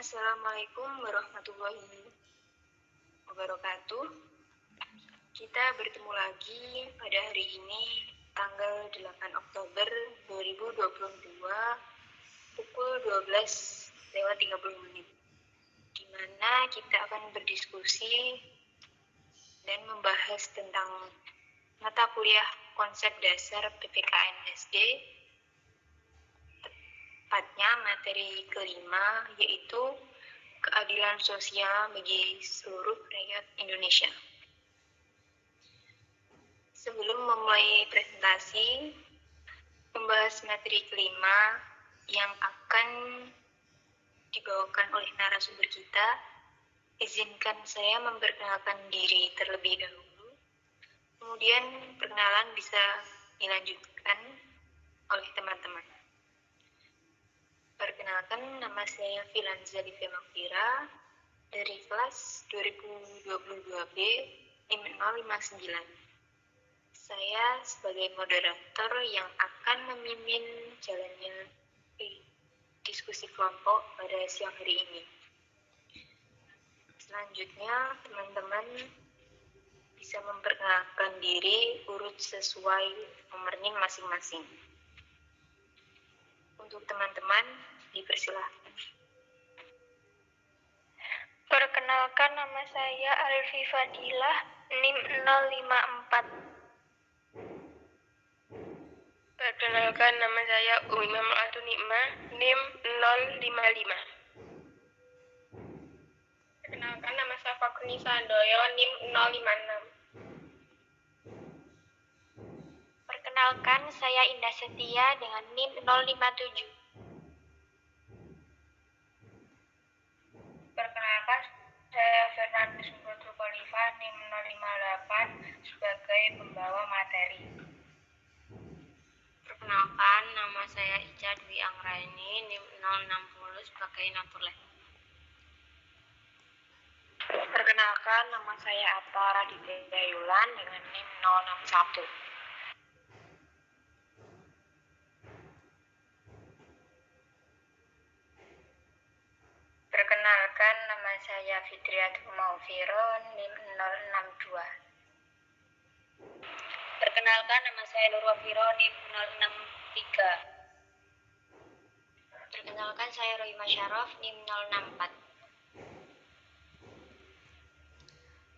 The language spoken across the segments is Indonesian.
Assalamualaikum warahmatullahi wabarakatuh. Kita bertemu lagi pada hari ini, tanggal 8 Oktober 2022, pukul 12:30, di mana kita akan berdiskusi dan membahas tentang mata kuliah konsep dasar PPKN SD, tepatnya materi kelima, yaitu keadilan sosial bagi seluruh rakyat Indonesia. Sebelum memulai presentasi, membahas materi kelima yang akan dibawakan oleh narasumber kita, izinkan saya memperkenalkan diri terlebih dahulu. Kemudian perkenalan bisa dilanjutkan oleh teman-teman. Perkenalkan, nama saya Filanza Livia Makfira dari kelas 2022B NIM 059. Saya sebagai moderator yang akan memimpin jalannya diskusi kelompok pada siang hari ini. Selanjutnya, teman-teman bisa memperkenalkan diri urut sesuai nomor NIM masing-masing. Untuk teman-teman, dipersilahkan. Perkenalkan, nama saya Alfi Fadilah, NIM 054. Perkenalkan, nama saya Umimah Atunima, NIM 055. Perkenalkan, nama saya Fakuni Sandoyo, NIM 056. Perkenalkan, saya Indah Setia dengan NIM 057. Perkenalkan, saya Fernandus Mbotro Khalifa, NIM 058 sebagai pembawa materi. Perkenalkan, nama saya Ica Dwi Anggraini, NIM 060 sebagai notulen. Perkenalkan, nama saya Atta Raditya Yulan dengan NIM 061. Perkenalkan, nama saya Fitriatul Maufiro, NIM 062. Perkenalkan, nama saya Nur Wafiro, NIM 063. Perkenalkan, saya Rohimah Syaraf, NIM 064.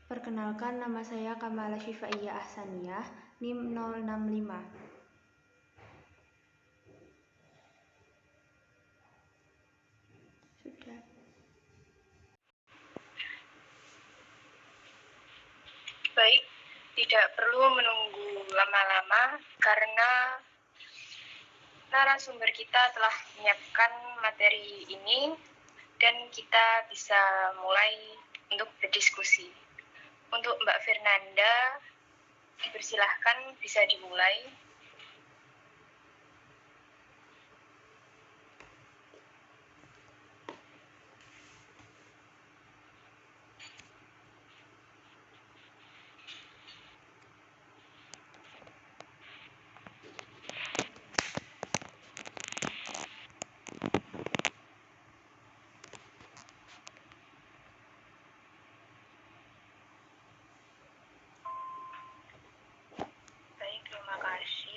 Perkenalkan, nama saya Kamala Syifaiyah Ahsaniyah, NIM 065. Sudah. Baik, tidak perlu menunggu lama-lama karena narasumber kita telah menyiapkan materi ini dan kita bisa mulai untuk berdiskusi. Untuk Mbak Fernanda, dipersilahkan bisa dimulai.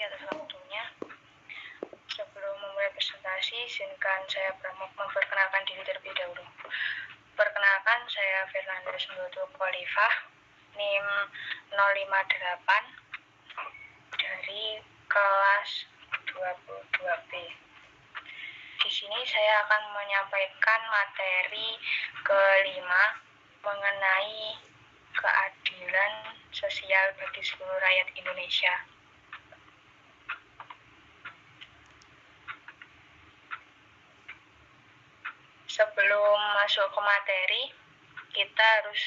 Atas waktunya. Sebelum memulai presentasi, izinkan saya memperkenalkan diri terlebih dahulu. Perkenalkan, saya Fernanda Sembodo Khalifah, NIM 058 dari kelas 22B. Di sini saya akan menyampaikan materi kelima mengenai keadilan sosial bagi seluruh rakyat Indonesia. Sebelum masuk ke materi, kita harus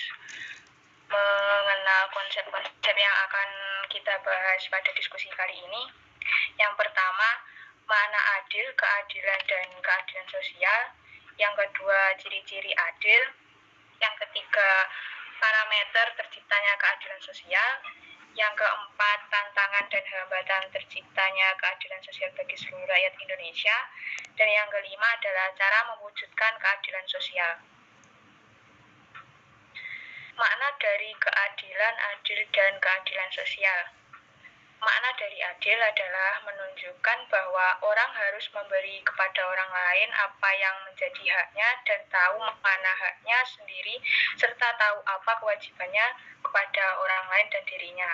mengenal konsep-konsep yang akan kita bahas pada diskusi kali ini. Yang pertama, makna adil, keadilan, dan keadilan sosial. Yang kedua, ciri-ciri adil. Yang ketiga, parameter terciptanya keadilan sosial. Yang keempat, tantangan dan hambatan terciptanya keadilan sosial bagi seluruh rakyat Indonesia. Dan yang kelima adalah cara mewujudkan keadilan sosial. Makna dari keadilan, adil, dan keadilan sosial. Makna dari adil adalah menunjukkan bahwa orang harus memberi kepada orang lain apa yang menjadi haknya dan tahu mana haknya sendiri, serta tahu apa kewajibannya kepada orang lain dan dirinya.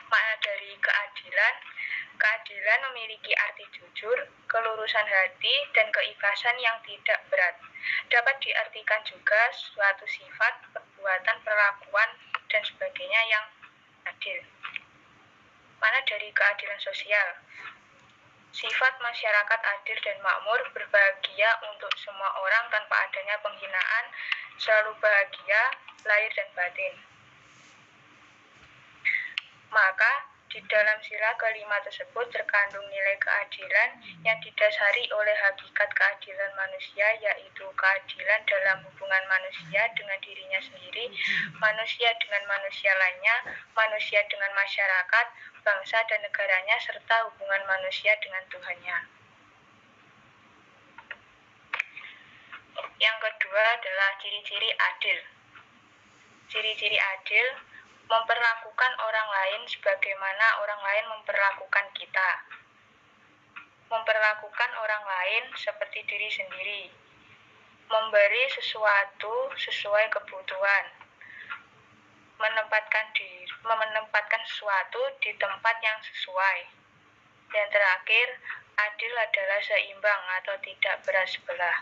Makna dari keadilan, keadilan memiliki arti jujur, kelurusan hati, dan keikhlasan yang tidak berat. Dapat diartikan juga suatu sifat, perbuatan, perlakuan, dan sebagainya yang adil. Makna dari keadilan sosial, sifat masyarakat adil dan makmur, berbahagia untuk semua orang tanpa adanya penghinaan, selalu bahagia, lahir dan batin. Maka di dalam sila kelima tersebut terkandung nilai keadilan yang didasari oleh hakikat keadilan manusia, yaitu keadilan dalam hubungan manusia dengan dirinya sendiri, manusia dengan manusia lainnya, manusia dengan masyarakat, bangsa dan negaranya, serta hubungan manusia dengan Tuhannya. Yang kedua adalah ciri-ciri adil. Ciri-ciri adil memperlakukan orang lain sebagaimana orang lain memperlakukan kita. Memperlakukan orang lain seperti diri sendiri. Memberi sesuatu sesuai kebutuhan. Menempatkan sesuatu di tempat yang sesuai. Dan terakhir, adil adalah seimbang atau tidak berat sebelah.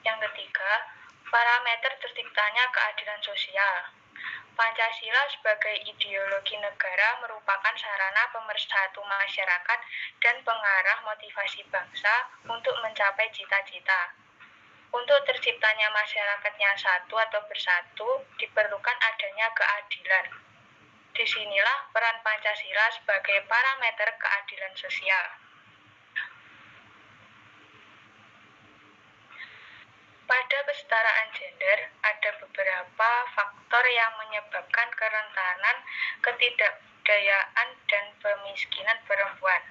Yang ketiga, parameter terciptanya keadilan sosial. Pancasila sebagai ideologi negara merupakan sarana pemersatu masyarakat dan pengarah motivasi bangsa untuk mencapai cita-cita. Untuk terciptanya masyarakat yang satu atau bersatu, diperlukan adanya keadilan. Disinilah peran Pancasila sebagai parameter keadilan sosial. Pada kesetaraan gender, ada beberapa faktor yang menyebabkan kerentanan, ketidakberdayaan, dan pemiskinan perempuan.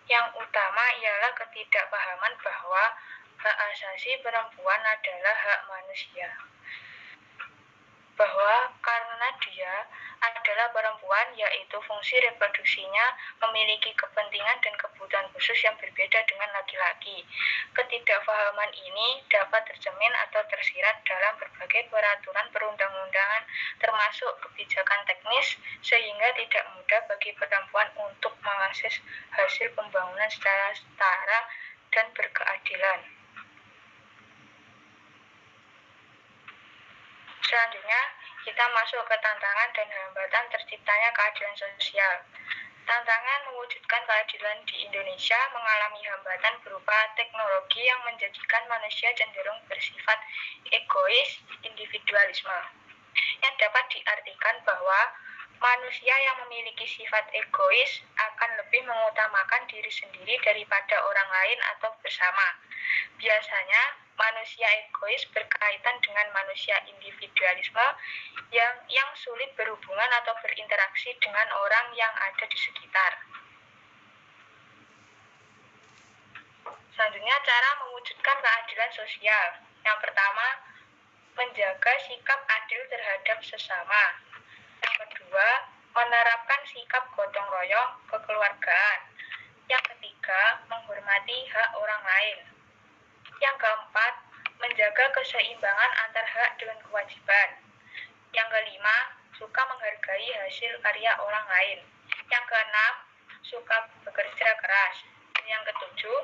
Yang utama ialah ketidakpahaman bahwa hak asasi perempuan adalah hak manusia. Bahwa karena dia adalah perempuan, yaitu fungsi reproduksinya memiliki kepentingan dan kebutuhan khusus yang berbeda dengan laki-laki. Ketidakpahaman ini dapat tercermin atau tersirat dalam berbagai peraturan perundang-undangan, termasuk kebijakan teknis, sehingga tidak mudah bagi perempuan untuk mengakses hasil pembangunan secara setara dan berkeadilan. Selanjutnya, kita masuk ke tantangan dan hambatan terciptanya keadilan sosial. Tantangan mewujudkan keadilan di Indonesia mengalami hambatan berupa teknologi yang menjadikan manusia cenderung bersifat egois, individualisme. Yang dapat diartikan bahwa manusia yang memiliki sifat egois akan lebih mengutamakan diri sendiri daripada orang lain atau bersama. Biasanya, manusia egois berkaitan dengan manusia individualisme yang sulit berhubungan atau berinteraksi dengan orang yang ada di sekitar. Selanjutnya, cara mewujudkan keadilan sosial. Yang pertama, menjaga sikap adil terhadap sesama. Yang kedua, menerapkan sikap gotong royong kekeluargaan. Yang ketiga, menghormati hak orang lain. Yang keempat, menjaga keseimbangan antar hak dengan kewajiban. Yang kelima, suka menghargai hasil karya orang lain. Yang keenam, suka bekerja keras. Yang ketujuh,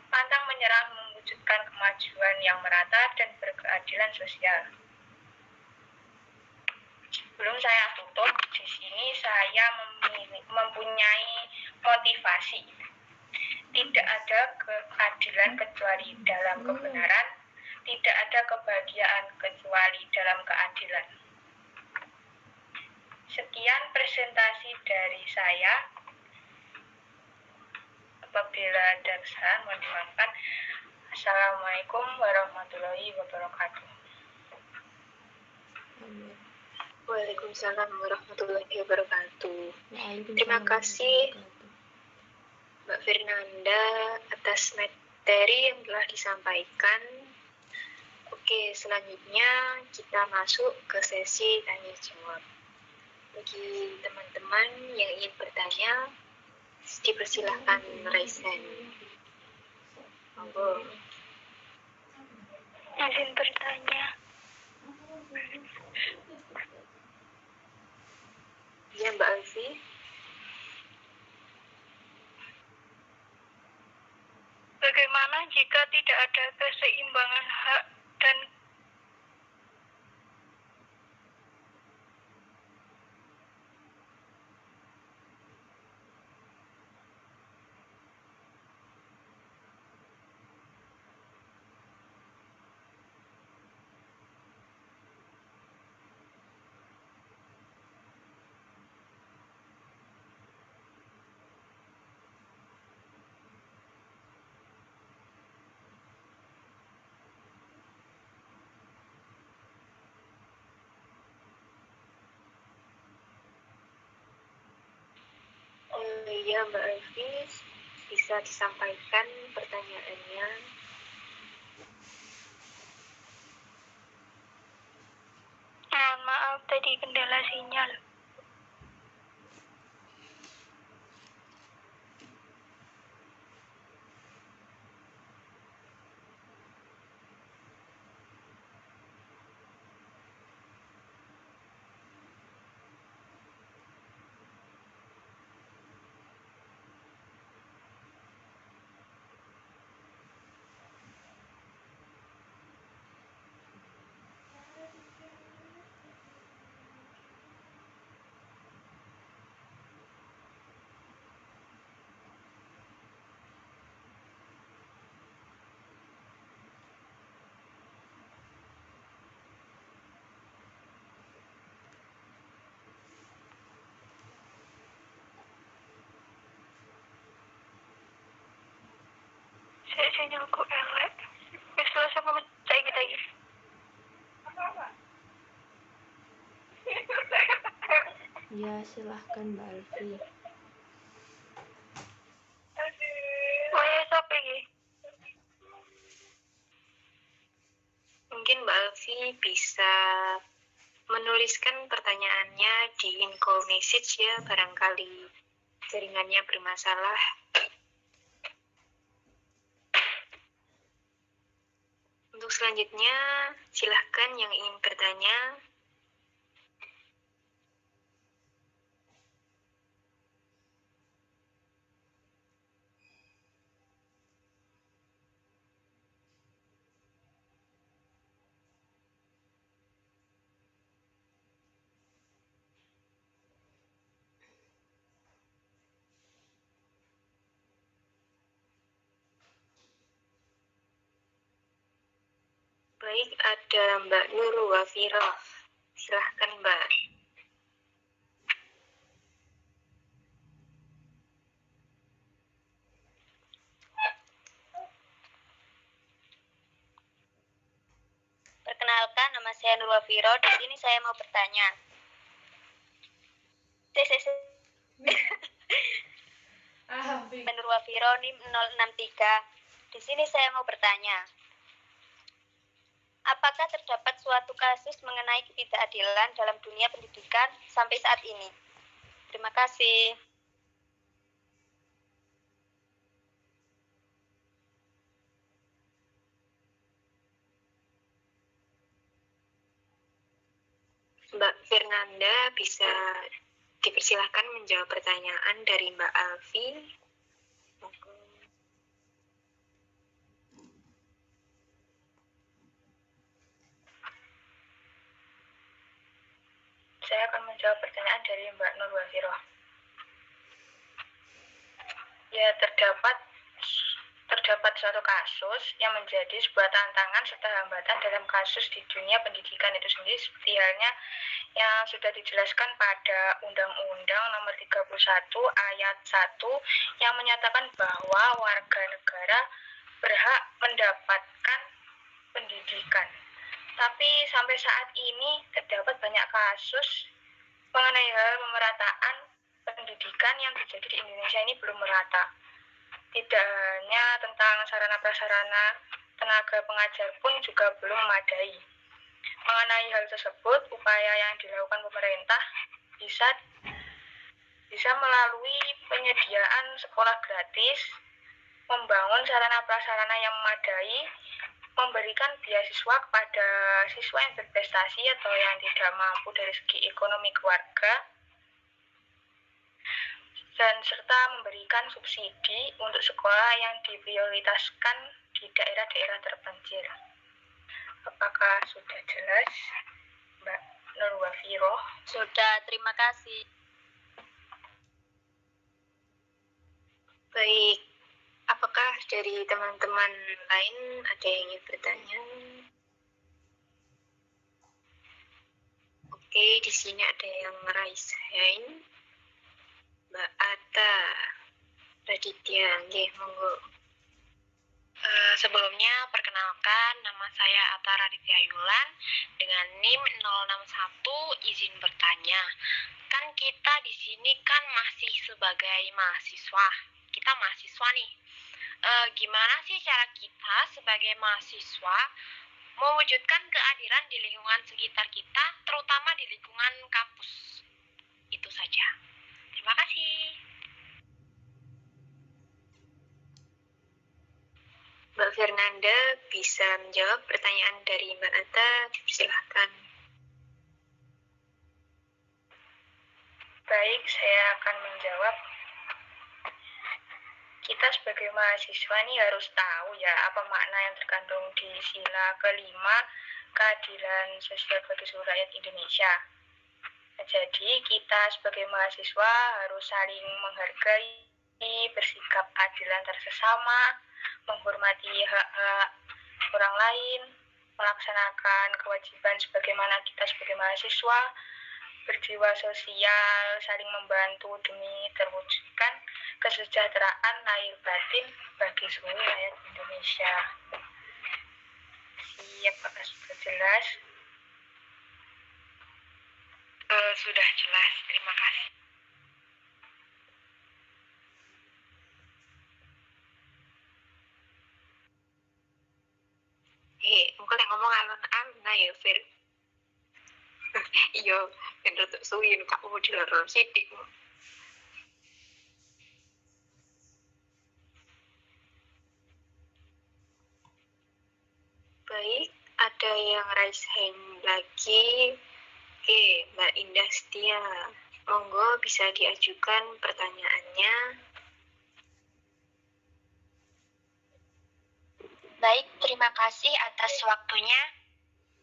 pantang menyerah mewujudkan kemajuan yang merata dan berkeadilan sosial. Sebelum saya tutup, di sini saya mempunyai motivasi. Tidak ada keadilan kecuali dalam kebenaran, tidak ada kebahagiaan kecuali dalam keadilan. Sekian presentasi dari saya. Apabila ada kesalahan, mohon dimaafkan. Assalamualaikum warahmatullahi wabarakatuh. Waalaikumsalam warahmatullahi wabarakatuh. Terima kasih Mbak Fernanda atas materi yang telah disampaikan. Oke, selanjutnya kita masuk ke sesi tanya jawab. Bagi teman-teman yang ingin bertanya, dipersilahkan raise hand. Monggo. Izin bertanya. Ya, Mbak Alfi. Bagaimana jika tidak ada keseimbangan hak dan Ya, Mbak Alfi, bisa disampaikan pertanyaannya. mohon maaf tadi kendala sinyal. Sinyalku elek. Wis selesai ngomong kita lagi. Ya, silahkan Mbak Alfi. Oh ya, sampai iki. Mungkin Mbak Alfi bisa menuliskan pertanyaannya di info message ya, barangkali jaringannya bermasalah. Untuk selanjutnya, silahkan yang ingin bertanya. Baik, ada Mbak Nurul Wafiroh. Silahkan Mbak. Perkenalkan, nama saya Nur Wafiro. Di sini saya mau bertanya. Nur Wafiro NIM 063. Di sini saya mau bertanya. Apakah terdapat suatu kasus mengenai ketidakadilan dalam dunia pendidikan sampai saat ini? Terima kasih. Mbak Fernanda bisa dipersilahkan menjawab pertanyaan dari Mbak Alfi. Saya akan menjawab pertanyaan dari Mbak Nur Wafiroh. Ya, terdapat suatu kasus yang menjadi sebuah tantangan serta hambatan dalam kasus di dunia pendidikan itu sendiri, seperti halnya yang sudah dijelaskan pada Undang-Undang Nomor 31 Ayat 1 yang menyatakan bahwa warga negara berhak mendapatkan pendidikan. Tapi sampai saat ini terdapat banyak kasus mengenai hal pemerataan pendidikan yang terjadi di Indonesia ini belum merata. Tidak hanya tentang sarana prasarana, tenaga pengajar pun juga belum memadai. Mengenai hal tersebut, upaya yang dilakukan pemerintah bisa melalui penyediaan sekolah gratis, membangun sarana prasarana yang memadai, memberikan beasiswa kepada siswa yang berprestasi atau yang tidak mampu dari segi ekonomi keluarga, dan serta memberikan subsidi untuk sekolah yang diprioritaskan di daerah-daerah terpencil. Apakah sudah jelas, Mbak Nurwafiroh? Sudah, terima kasih. Baik, apakah dari teman-teman lain ada yang ingin bertanya? Oke, di sini ada yang raise hand. Mbak Ata Raditya, nggih, monggo. Sebelumnya, perkenalkan, nama saya Ata Raditya Yulan dengan NIM 061, izin bertanya. Kan kita di sini kan masih sebagai mahasiswa. Kita mahasiswa nih. Gimana sih cara kita sebagai mahasiswa mewujudkan keadilan di lingkungan sekitar kita, terutama di lingkungan kampus? Itu saja. Terima kasih. Mbak Fernanda bisa menjawab pertanyaan dari Mbak Ata, dipersilahkan. Baik, saya akan menjawab. Kita sebagai mahasiswa ini harus tahu ya apa makna yang terkandung di sila kelima keadilan sosial bagi seluruh rakyat Indonesia. Jadi kita sebagai mahasiswa harus saling menghargai, bersikap adil antar sesama, menghormati hak-hak orang lain, melaksanakan kewajiban sebagaimana kita sebagai mahasiswa, berjiwa sosial, saling membantu demi terwujudkan kesejahteraan lahir batin bagi seluruh rakyat Indonesia. Apakah sudah jelas? Sudah jelas, terima kasih. Engko lek ngomong alon-alon ya, Fir. Iya, ben rodok suwi nek aku dilorong sithik. Baik, ada yang raise hand lagi. Oke, Mbak Indah Setia, monggo bisa diajukan pertanyaannya. Baik, terima kasih atas waktunya.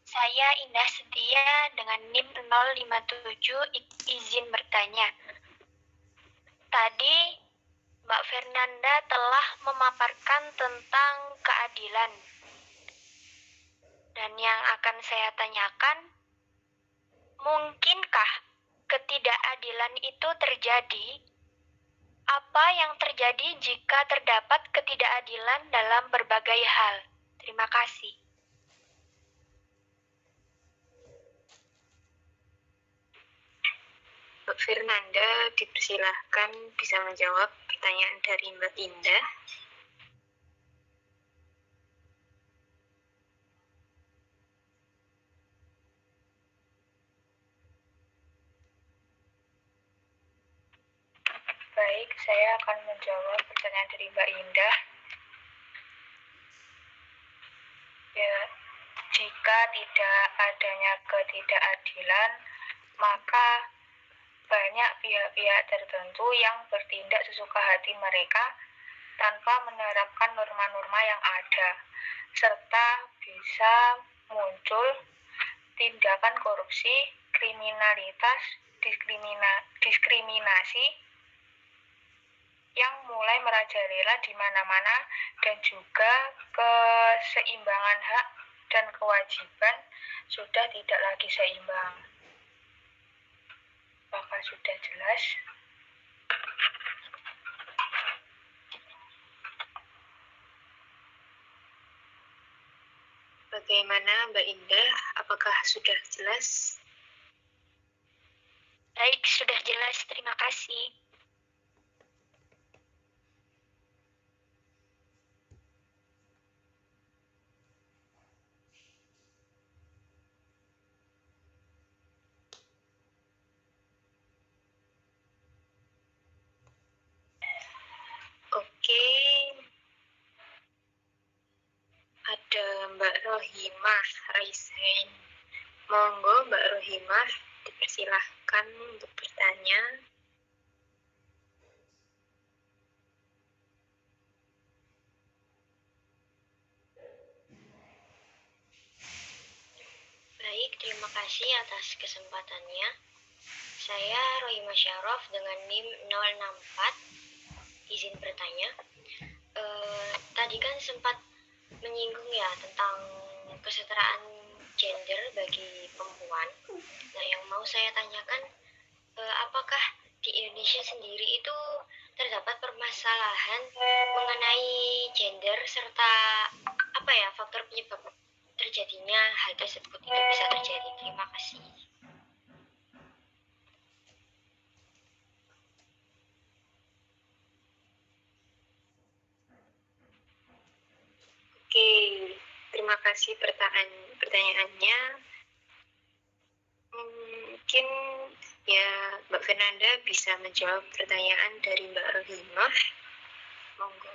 Saya Indah Setia dengan NIM 057, izin bertanya. Tadi Mbak Fernanda telah memaparkan tentang keadilan. Dan yang akan saya tanyakan, mungkinkah ketidakadilan itu terjadi? Apa yang terjadi jika terdapat ketidakadilan dalam berbagai hal? Terima kasih. Mbak Fernanda, dipersilahkan bisa menjawab pertanyaan dari Mbak Indah. Baik, saya akan menjawab pertanyaan dari Mbak Indah. Ya, jika tidak adanya ketidakadilan, maka banyak pihak-pihak tertentu yang bertindak sesuka hati mereka tanpa menerapkan norma-norma yang ada, serta bisa muncul tindakan korupsi, kriminalitas, diskriminasi yang mulai merajalela di mana-mana, dan juga keseimbangan hak dan kewajiban sudah tidak lagi seimbang. Apakah sudah jelas? Bagaimana Mbak Indah, apakah sudah jelas? Baik, sudah jelas. Terima kasih. Oke, ada Mbak Rohimah Raisen. Monggo Mbak Rohimah, dipersilahkan untuk bertanya. Baik, terima kasih atas kesempatannya. Saya Rohimah Syaraf dengan NIM 064. Izin bertanya. Tadi kan sempat menyinggung ya tentang kesetaraan gender bagi perempuan. Nah, yang mau saya tanyakan, apakah di Indonesia sendiri itu terdapat permasalahan mengenai gender serta faktor penyebab terjadinya hal tersebut itu bisa terjadi? Terima kasih. Oke, terima kasih pertanyaannya. Mungkin ya Mbak Fernanda bisa menjawab pertanyaan dari Mbak Rohimah. Monggo.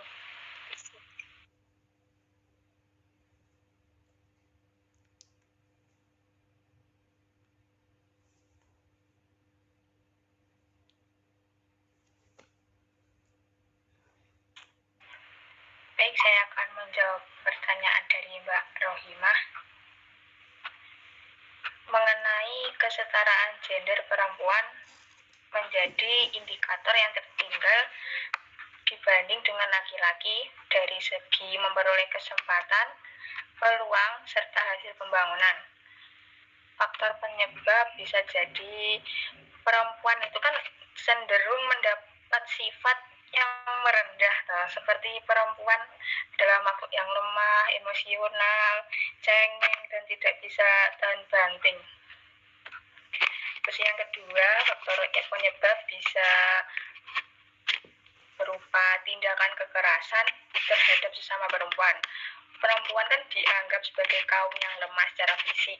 Baik, saya akan menjawab pertanyaan dari Mbak Rohimah mengenai kesetaraan gender perempuan menjadi indikator yang tertinggal dibanding dengan laki-laki dari segi memperoleh kesempatan, peluang, serta hasil pembangunan. Faktor penyebab bisa jadi perempuan itu kan cenderung mendapat sifat yang merendah, seperti perempuan adalah makhluk yang lemah, emosional, cengeng, dan tidak bisa tahan banting. Terus yang kedua, faktor penyebab bisa berupa tindakan kekerasan terhadap sesama perempuan. Perempuan kan dianggap sebagai kaum yang lemah secara fisik,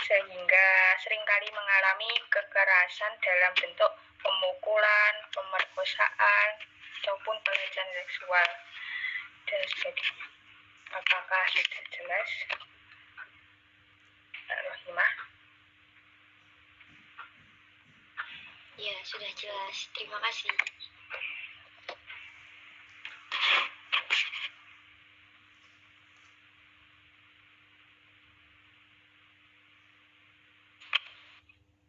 sehingga seringkali mengalami kekerasan dalam bentuk pemukulan, pemerkosaan, ataupun pelecehan seksual dan sebagainya. Apakah sudah jelas, Mbak Rohimah? Ya, sudah jelas. Terima kasih.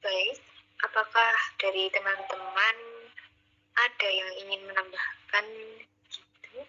Baik, apakah dari teman-teman ada yang ingin menambahkan gitu?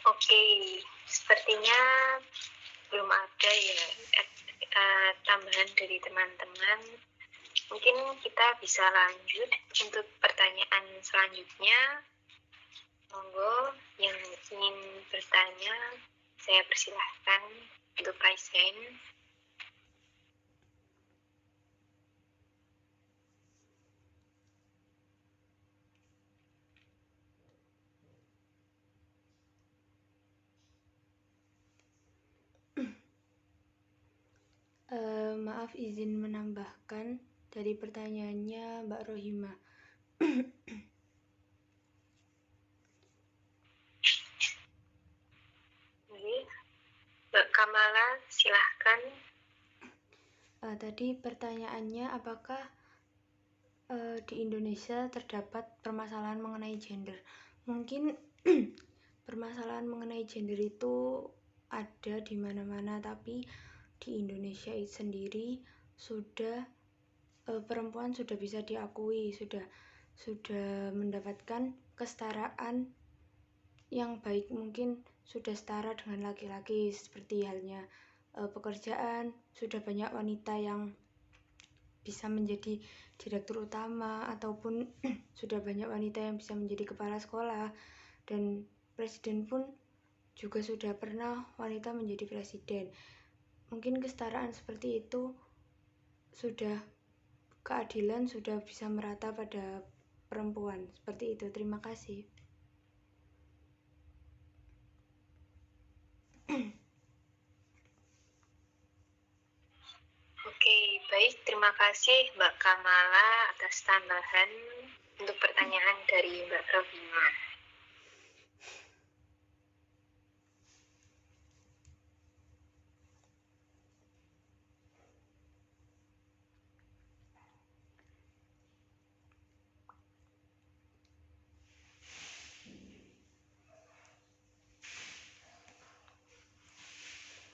Oke, sepertinya belum ada ya tambahan dari teman-teman. Mungkin kita bisa lanjut untuk pertanyaan selanjutnya. Monggo yang ingin bertanya, saya persilahkan untuk raise hand. Maaf, izin menambahkan dari pertanyaannya Mbak Rohimah. Mbak Kamala, silahkan. Tadi pertanyaannya apakah di Indonesia terdapat permasalahan mengenai gender? Mungkin permasalahan mengenai gender itu ada di mana-mana, tapi di Indonesia sendiri sudah perempuan sudah bisa diakui, sudah mendapatkan kesetaraan yang baik, mungkin sudah setara dengan laki-laki, seperti halnya pekerjaan, sudah banyak wanita yang bisa menjadi direktur utama, ataupun sudah banyak wanita yang bisa menjadi kepala sekolah, dan presiden pun juga sudah pernah wanita menjadi presiden. Mungkin kesetaraan seperti itu sudah, keadilan sudah bisa merata pada perempuan. Seperti itu. Terima kasih. Oke, baik. Terima kasih Mbak Kamala atas tambahan untuk pertanyaan dari Mbak Rovina.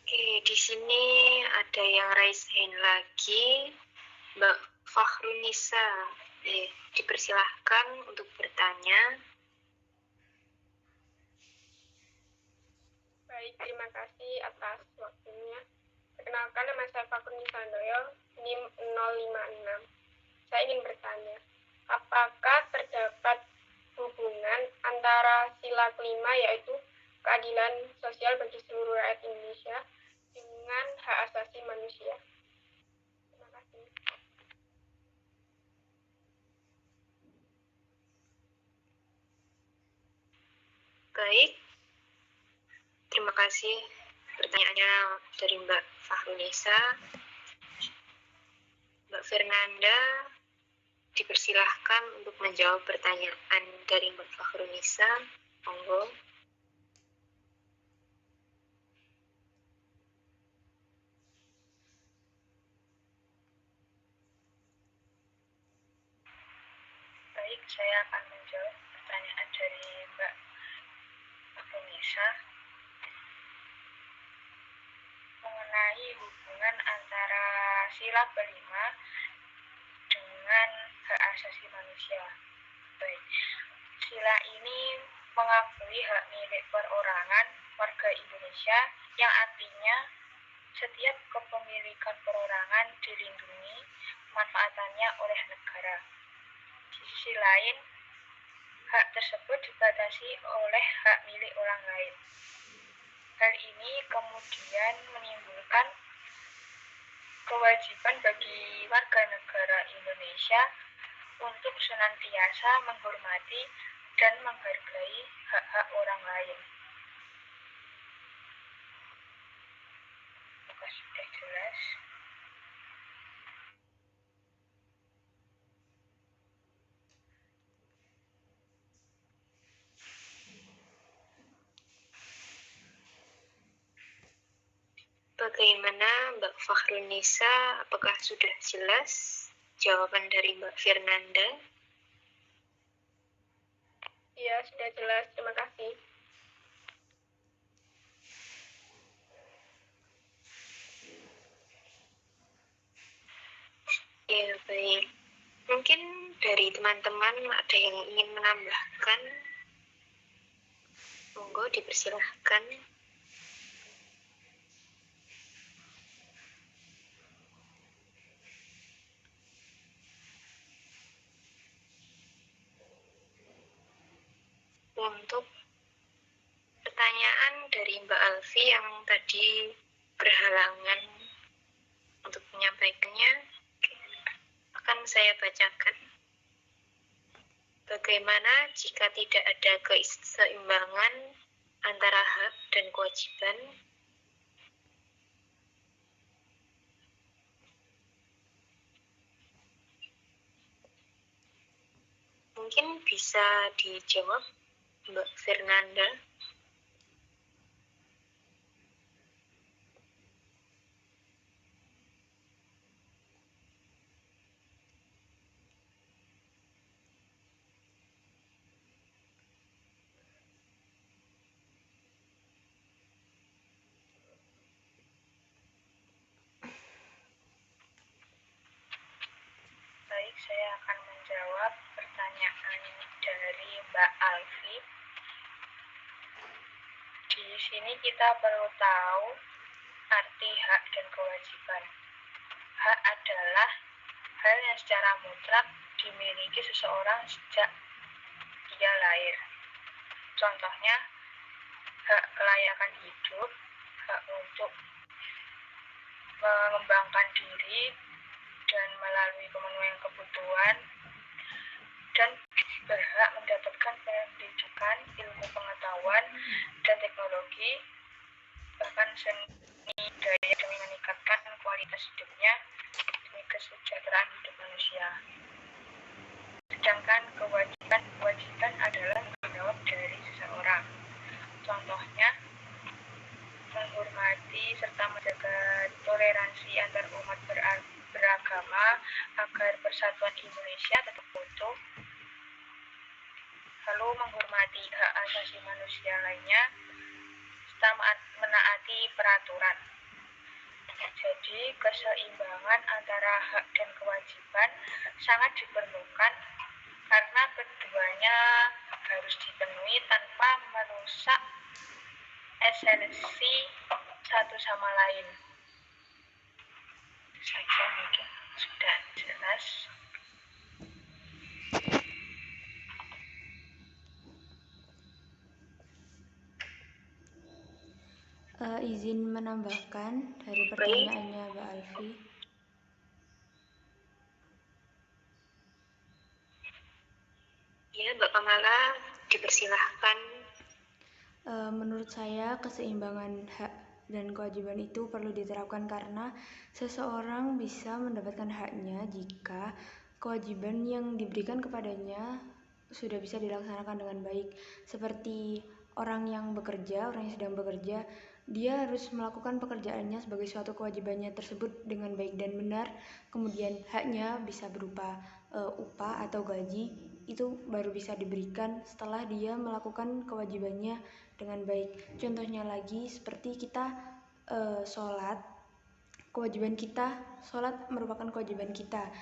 Oke, di sini ada yang raise hand lagi, Mbak Fakhrunisa. Dipersilahkan untuk bertanya. Baik, terima kasih atas waktunya. Perkenalkan, nama saya Fakhrunisa Handoyo, NIM 056. Saya ingin bertanya, apakah terdapat hubungan antara sila kelima, yaitu keadilan sosial bagi seluruh rakyat Indonesia, dengan hak asasi manusia? Terima kasih. Baik, terima kasih pertanyaannya dari Mbak Fakhrunisa. Mbak Fernanda, dipersilahkan untuk menjawab pertanyaan dari Mbak Fakhrunisa. Monggo. Baik, saya akan menjawab pertanyaan dari Mbak Fakhrunisa mengenai hubungan antara sila kelima dengan hak asasi manusia. Baik, sila ini mengakui hak milik perorangan warga Indonesia, yang artinya setiap kepemilikan perorangan dilindungi pemanfaatannya oleh negara. Di sisi lain, hak tersebut dibatasi oleh hak milik orang lain. Hal ini kemudian menimbulkan kewajiban bagi warga negara Indonesia untuk senantiasa menghormati dan menghargai hak-hak orang lain. Apakah sudah jelas? Bagaimana Mbak Fakhrunisa? Apakah sudah jelas jawaban dari Mbak Fernanda? Iya, sudah jelas. Terima kasih. Ya, baik. Mungkin dari teman-teman ada yang ingin menambahkan? Monggo, dipersilahkan. Untuk pertanyaan dari Mbak Alfi yang tadi berhalangan untuk menyampaikannya, akan saya bacakan. Bagaimana jika tidak ada keseimbangan antara hak dan kewajiban? Mungkin bisa dijawab Mbak Fernanda. saya akan menjawab pertanyaan dari Mbak Alfi. Di sini kita perlu tahu arti hak dan kewajiban. Hak adalah hal yang secara mutlak dimiliki seseorang sejak dia lahir. Contohnya, hak kelayakan hidup, hak untuk mengembangkan diri dan melalui pemenuhan kebutuhan, dan berhak mendapatkan pendidikan, ilmu pengetahuan, dan teknologi, bahkan seni budaya demi meningkatkan kualitas hidupnya demi kesejahteraan hidup manusia. Sedangkan kewajiban adalah tanggung jawab dari seseorang. Contohnya, menghormati serta menjaga toleransi antar umat beragama agar persatuan Indonesia tetap utuh. Lalu menghormati hak asasi manusia lainnya serta menaati peraturan. Jadi, keseimbangan antara hak dan kewajiban sangat diperlukan karena keduanya harus dipenuhi tanpa merusak esensi satu sama lain. Saja mungkin sudah jelas. Izin menambahkan dari pertanyaannya Mbak Alfi. Ya, Mbak Kamala, dipersilahkan. Menurut saya keseimbangan hak dan kewajiban itu perlu diterapkan karena seseorang bisa mendapatkan haknya jika kewajiban yang diberikan kepadanya sudah bisa dilaksanakan dengan baik. Seperti orang yang sedang bekerja, dia harus melakukan pekerjaannya sebagai suatu kewajibannya tersebut dengan baik dan benar. Kemudian haknya bisa berupa upah atau gaji, itu baru bisa diberikan setelah dia melakukan kewajibannya dengan baik. Contohnya lagi seperti kita sholat, sholat merupakan kewajiban kita.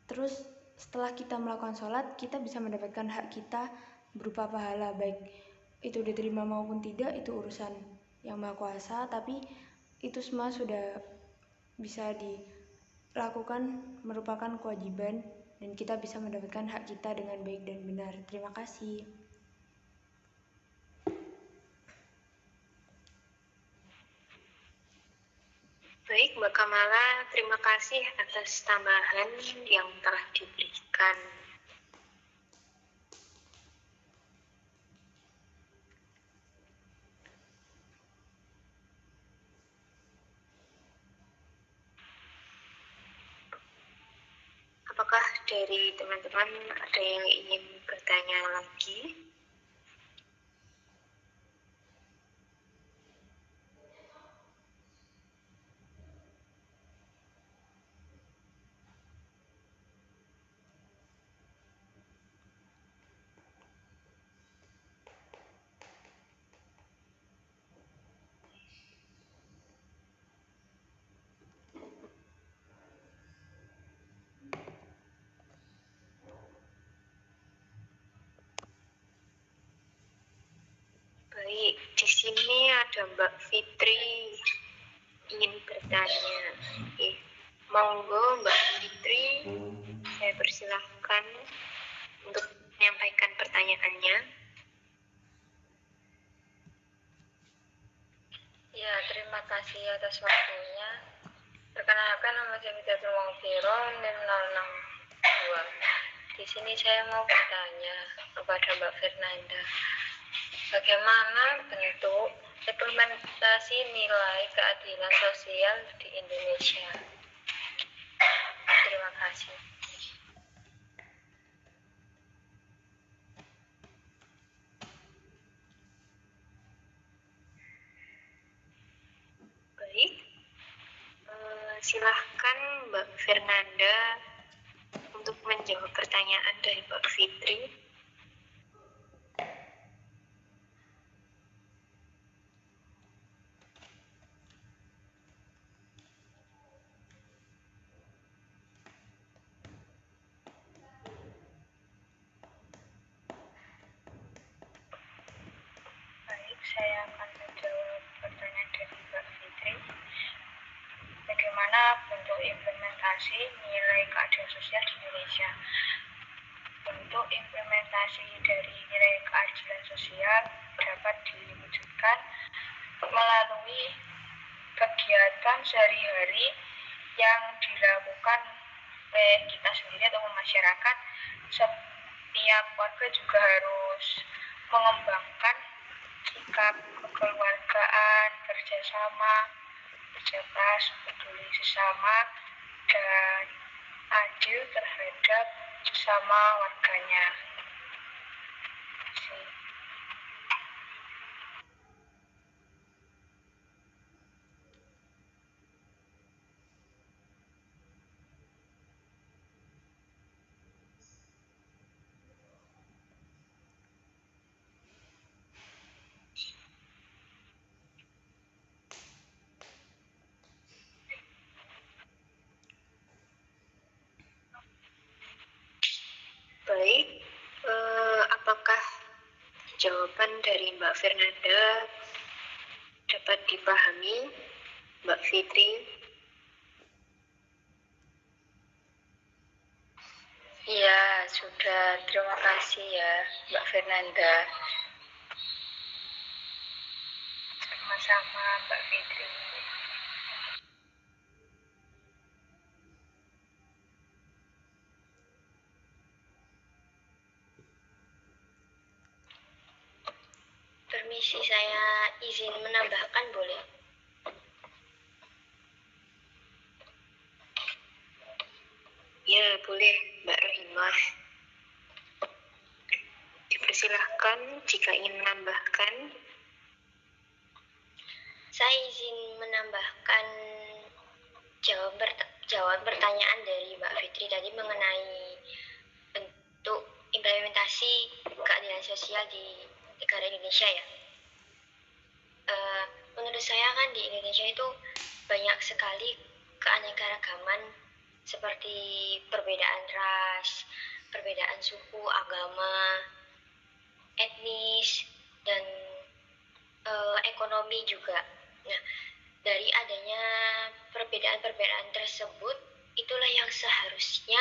Terus setelah kita melakukan sholat, kita bisa mendapatkan hak kita berupa pahala, baik itu diterima maupun tidak, itu urusan yang Maha Kuasa, tapi itu semua sudah bisa dilakukan merupakan kewajiban dan kita bisa mendapatkan hak kita dengan baik dan benar. Terima kasih. Baik, Mbak Kamala, terima kasih atas tambahan yang telah diberikan. Apakah dari teman-teman ada yang ingin bertanya lagi? Baik, di sini ada Mbak Fitri ingin bertanya. Monggo Mbak Fitri, saya persilahkan untuk menyampaikan pertanyaannya. Ya, terima kasih atas waktunya. Perkenalkan, nama saya Fitriatul Wongfiro, NIM 062. Di sini saya mau bertanya kepada Mbak Fernanda, bagaimana bentuk implementasi nilai keadilan sosial di Indonesia? Terima kasih. Baik, silahkan Mbak Fernanda untuk menjawab pertanyaan dari Mbak Fitri. saya akan menjawab pertanyaan dari Mbak Fitri. Bagaimana bentuk implementasi nilai keadilan sosial di Indonesia? Bentuk implementasi dari nilai keadilan sosial dapat diwujudkan melalui kegiatan sehari-hari yang dilakukan oleh kita sendiri atau masyarakat. Setiap warga juga harus mengembangkan sikap kekeluargaan, kerjasama, kerja keras, peduli sesama, dan adil terhadap sesama warganya. Baik, apakah jawaban dari Mbak Fernanda dapat dipahami, Mbak Fitri? Iya, sudah. Terima kasih ya, Mbak Fernanda. Sama-sama, Mbak Fitri. Permisi, saya izin menambahkan, boleh? Ya, boleh, Mbak Rahimah. Dipersilahkan jika ingin menambahkan. Saya izin menambahkan jawab pertanyaan dari Mbak Fitri tadi mengenai bentuk implementasi keadilan sosial di negara Indonesia ya. Menurut saya kan di Indonesia itu banyak sekali keanekaragaman seperti perbedaan ras, perbedaan suku, agama, etnis, dan ekonomi juga. Nah, dari adanya perbedaan-perbedaan tersebut, itulah yang seharusnya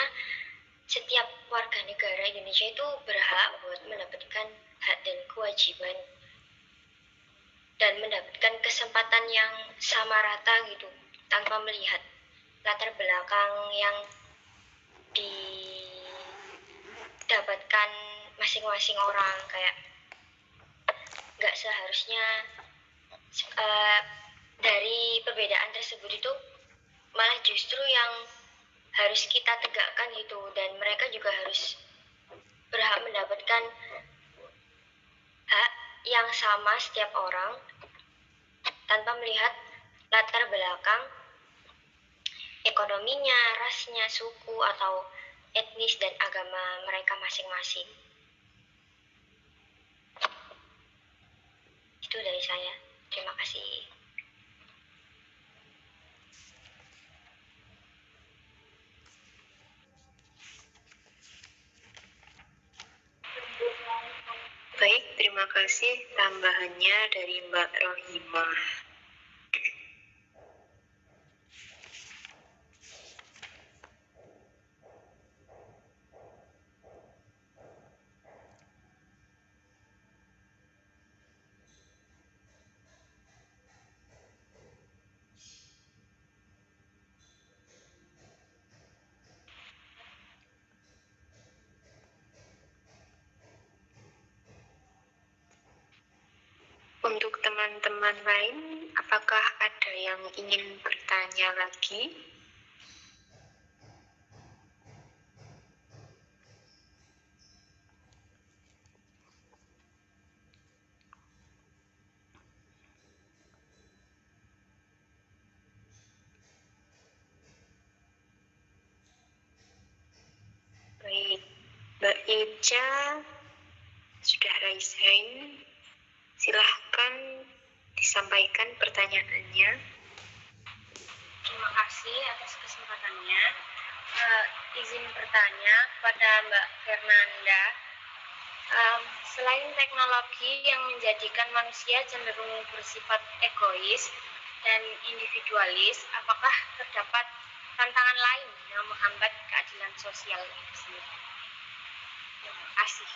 setiap warga negara Indonesia itu berhak buat mendapatkan hak dan kewajiban dan mendapatkan kesempatan yang sama rata gitu, tanpa melihat latar belakang yang didapatkan masing-masing orang. Kayak nggak seharusnya dari perbedaan tersebut itu malah justru yang harus kita tegakkan gitu, dan mereka juga harus berhak mendapatkan hak yang sama setiap orang tanpa melihat latar belakang ekonominya, rasnya, suku, atau etnis dan agama mereka masing-masing. Itu dari saya. Terima kasih. Baik, terima kasih tambahannya dari Mbak Rohimah. Untuk teman-teman lain, apakah ada yang ingin bertanya lagi? Baik, Mbak Eja sudah raise hand. Silahkan disampaikan pertanyaannya. Terima kasih atas kesempatannya. Izin bertanya kepada Mbak Fernanda. Selain teknologi yang menjadikan manusia cenderung bersifat egois dan individualis, apakah terdapat tantangan lain yang menghambat keadilan sosial itu sendiri? Terima kasih.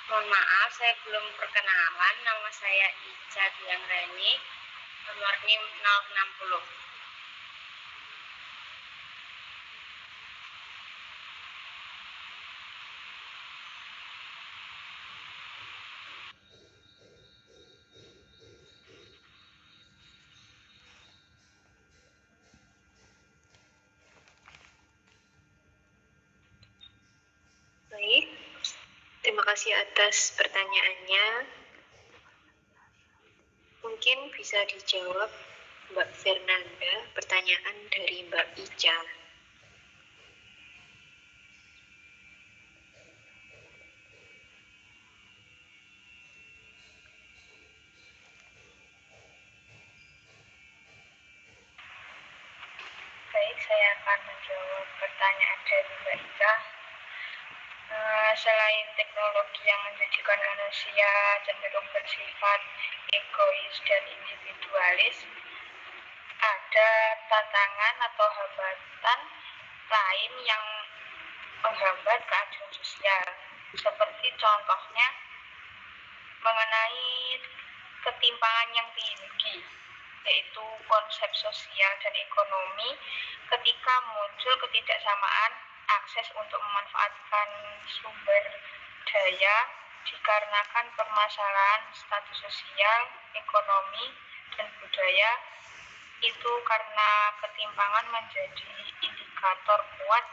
Mohon maaf, saya belum perkenalan. Nama saya Ica Diangrani, nomor NIM 060. Baik, terima kasih atas pertanyaannya. Mungkin bisa dijawab Mbak Fernanda, pertanyaan dari Mbak Ica. Baik, saya akan menjawab pertanyaan dari Mbak Ica. Selain teknologi yang menjadikan manusia cenderung bersifat egois dan individualis, ada tantangan atau hambatan lain yang menghambat keadilan sosial. Seperti contohnya mengenai ketimpangan yang tinggi, yaitu konsep sosial dan ekonomi ketika muncul ketidaksamaan akses untuk memanfaatkan sumber daya dikarenakan permasalahan status sosial, ekonomi, dan budaya. Itu karena ketimpangan menjadi indikator kuat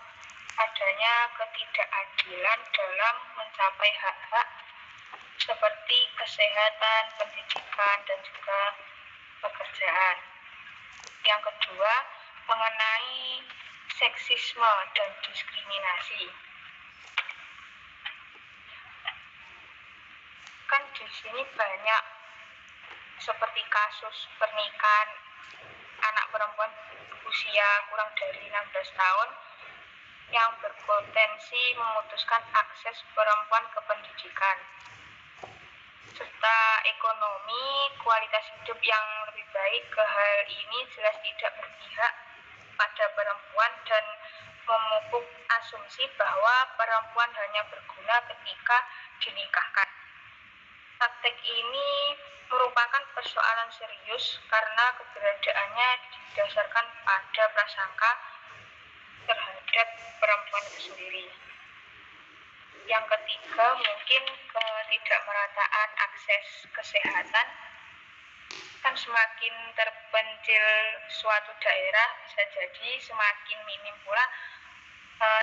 adanya ketidakadilan dalam mencapai hak-hak seperti kesehatan, pendidikan, dan juga pekerjaan. Yang kedua, mengenai seksisme dan diskriminasi. Kan di sini banyak seperti kasus pernikahan anak perempuan usia kurang dari 16 tahun yang berpotensi memutuskan akses perempuan ke pendidikan, serta ekonomi, kualitas hidup yang lebih baik. Ke hal ini jelas tidak berpihak pada perempuan dan memupuk asumsi bahwa perempuan hanya berguna ketika dinikahkan. Praktek ini merupakan persoalan serius karena keberadaannya didasarkan pada prasangka terhadap perempuan itu sendiri. Yang ketiga, mungkin ketidakmerataan akses kesehatan. Kan semakin terpencil suatu daerah, bisa jadi semakin minim pula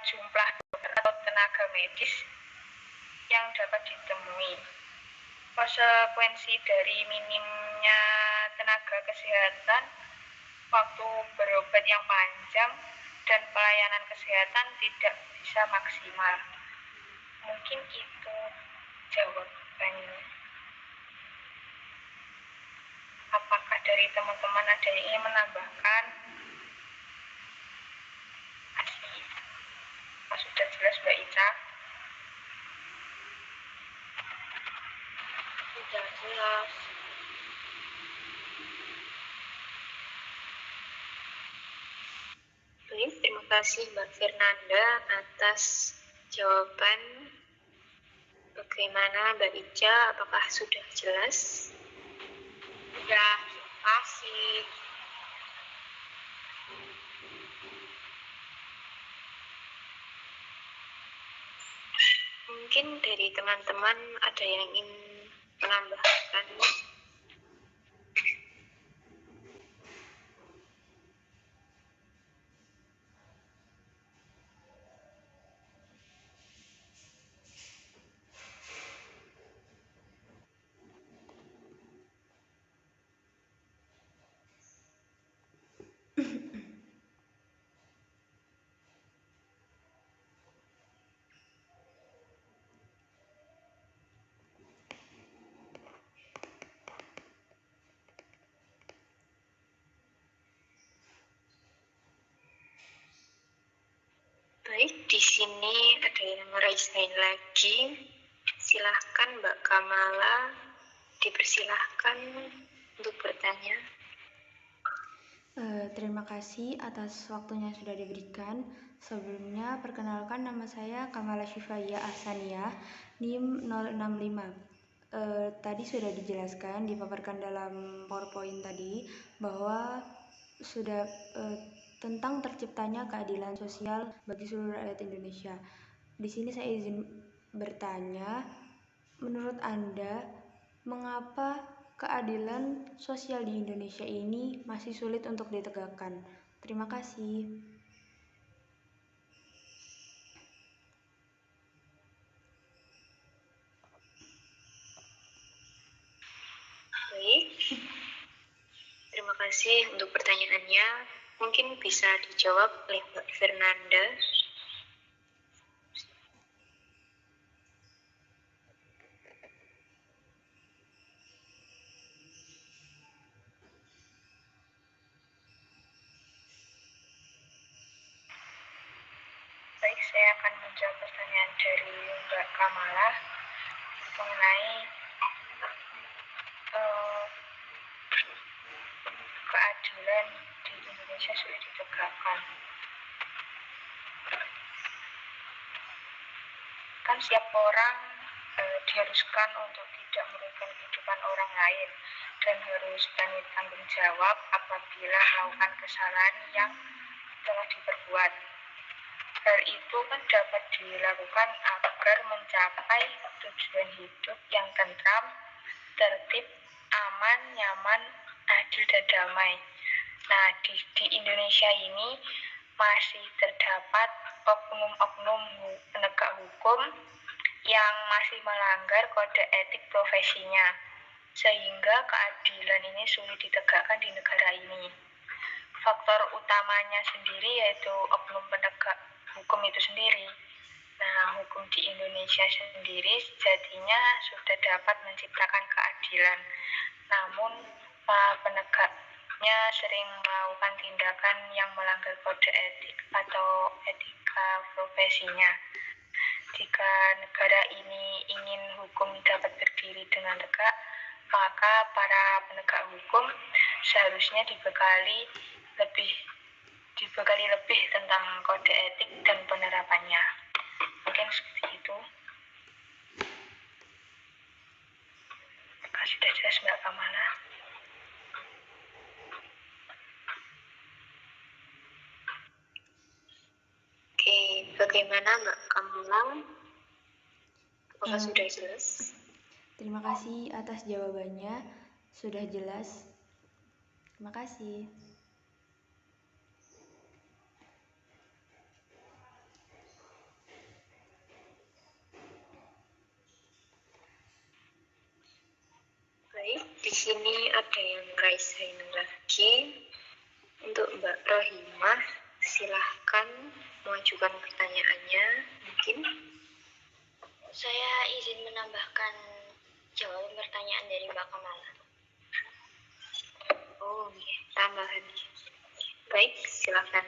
jumlah dokter atau tenaga medis yang dapat ditemui. Konsekuensi dari minimnya tenaga kesehatan, waktu berobat yang panjang, dan pelayanan kesehatan tidak bisa maksimal. Mungkin itu jawabannya. Apakah dari teman-teman ada yang ingin menambahkan? Sudah jelas Mbak Ica? Sudah jelas. Baik, terima kasih Mbak Fernanda atas jawaban. Bagaimana Mbak Ica, apakah sudah jelas? Sudah, terima kasih. Mungkin dari teman-teman ada yang ingin menambahkan? Baik, di sini ada yang raise hand lagi. Silahkan Mbak Kamala, dipersilahkan untuk bertanya. Terima kasih atas waktunya yang sudah diberikan. Sebelumnya, perkenalkan nama saya Kamala Syifaya Ahsaniyah, NIM 065. Tadi sudah dijelaskan, dipaparkan dalam PowerPoint tadi, bahwa sudah tentang terciptanya keadilan sosial bagi seluruh rakyat Indonesia. Di sini saya izin bertanya, menurut Anda, mengapa keadilan sosial di Indonesia ini masih sulit untuk ditegakkan? Terima kasih. Baik, terima kasih untuk pertanyaannya. Mungkin bisa dijawab oleh Mbak Fernanda. Baik, saya akan menjawab pertanyaan dari Mbak Kamala mengenai keadilan di Indonesia sulit ditegakkan. Kan setiap orang diharuskan untuk tidak merugikan kehidupan orang lain dan harus bertanggung jawab apabila melakukan kesalahan yang telah diperbuat. Hal itu kan dapat dilakukan agar mencapai tujuan hidup yang tentram, tertib, aman, nyaman, adil, dan damai. Nah, di Indonesia ini masih terdapat oknum-oknum penegak hukum yang masih melanggar kode etik profesinya, sehingga keadilan ini sulit ditegakkan di negara ini. Faktor utamanya sendiri yaitu oknum penegak hukum itu sendiri. Nah, hukum di Indonesia sendiri sejatinya sudah dapat menciptakan keadilan, namun penegaknya sering melakukan tindakan yang melanggar kode etik atau etika profesinya. Jika negara ini ingin hukum dapat berdiri dengan tegak, maka para penegak hukum seharusnya dibekali lebih tentang kode etik dan penerapannya. Mungkin seperti itu. Apakah sudah jelas Mbak Kamala? Oke, bagaimana Mbak Kamala? Apakah sudah jelas? Terima kasih atas jawabannya, sudah jelas. Terima kasih. Baik, di sini ada yang raise hand lagi. Untuk Mbak Rohimah, silahkan mengajukan pertanyaannya. Mungkin Saya izin menambahkan jawaban pertanyaan dari Mbak Kamala. oh, iya, tambahan. Baik, silahkan.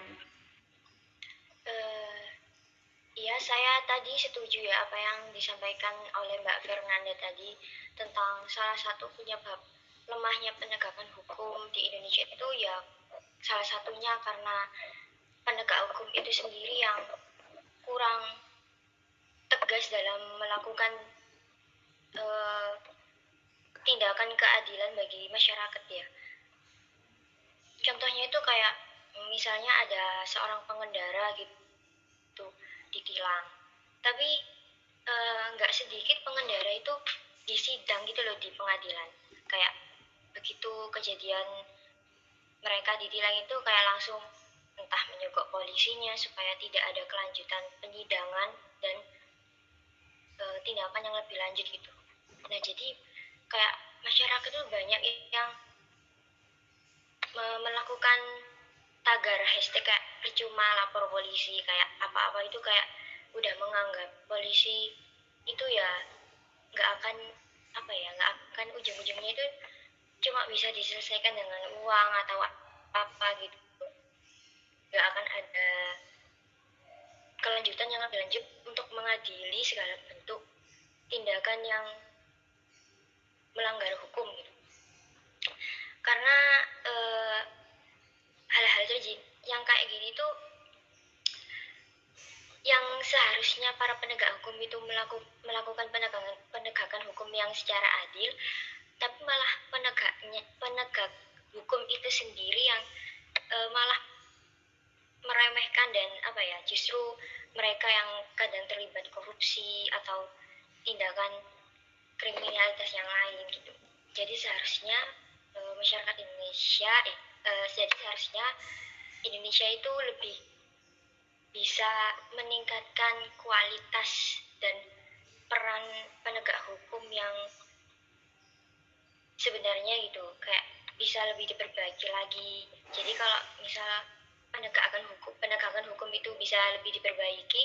Ya, saya tadi setuju ya apa yang disampaikan oleh Mbak Fernanda tadi tentang salah satu penyebab lemahnya penegakan hukum di Indonesia itu ya salah satunya karena penegak hukum itu sendiri yang kurang tegas dalam melakukan tindakan keadilan bagi masyarakat ya. Contohnya itu kayak misalnya ada seorang pengendara gitu ditilang, tapi nggak sedikit pengendara itu disidang gitu loh di pengadilan. Kayak begitu kejadian mereka ditilang itu kayak langsung entah menyogok polisinya supaya tidak ada kelanjutan penyidangan dan tindakan yang lebih lanjut gitu. Nah, jadi kayak masyarakat itu banyak yang melakukan tagar hashtag kayak percuma lapor polisi, kayak apa-apa itu kayak udah menganggap polisi itu ya nggak akan ujung-ujungnya itu cuma bisa diselesaikan dengan uang atau apa gitu, nggak akan ada kelanjutan yang lebih lanjut untuk mengadili segala bentuk tindakan yang melanggar hukum gitu. Karena hal-hal yang kayak gini tuh yang seharusnya para penegak hukum itu melakukan penegakan hukum yang secara adil, tapi malah penegak hukum itu sendiri yang malah meremehkan dan justru mereka yang kadang terlibat korupsi atau tindakan kriminalitas yang lain gitu. Jadi seharusnya masyarakat Indonesia seharusnya Indonesia itu lebih bisa meningkatkan kualitas dan peran penegak hukum yang sebenarnya gitu, kayak bisa lebih diperbaiki lagi. Jadi kalau misal penegakan hukum itu bisa lebih diperbaiki,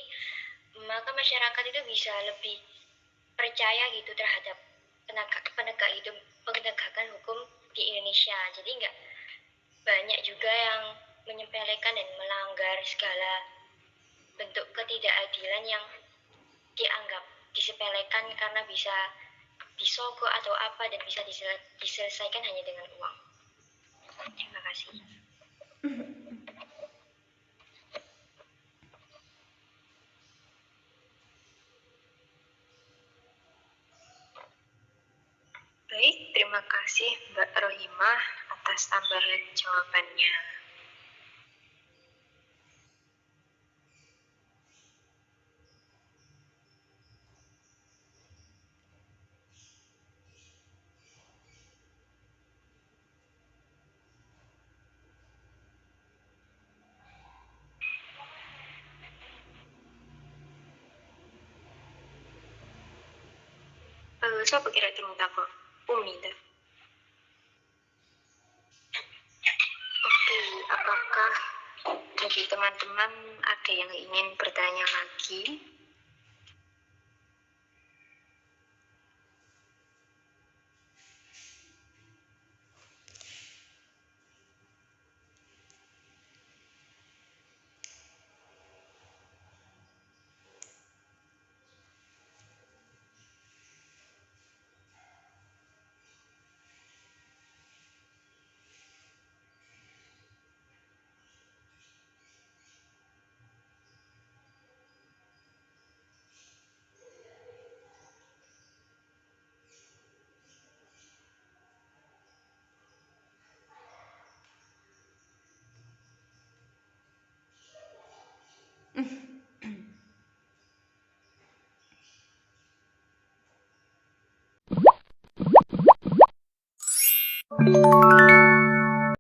maka masyarakat itu bisa lebih percaya gitu terhadap penegakan hukum di Indonesia. Jadi nggak banyak juga yang menyepelekan dan melanggar segala bentuk ketidakadilan yang dianggap disepelekan karena bisa disogok atau apa dan bisa diselesaikan hanya dengan uang. Terima kasih. Baik, terima kasih Mbak Rohimah atas tambahan jawabannya. Siapa kira turun tako? Umi dah. Oke, apakah dari teman-teman ada yang ingin bertanya lagi?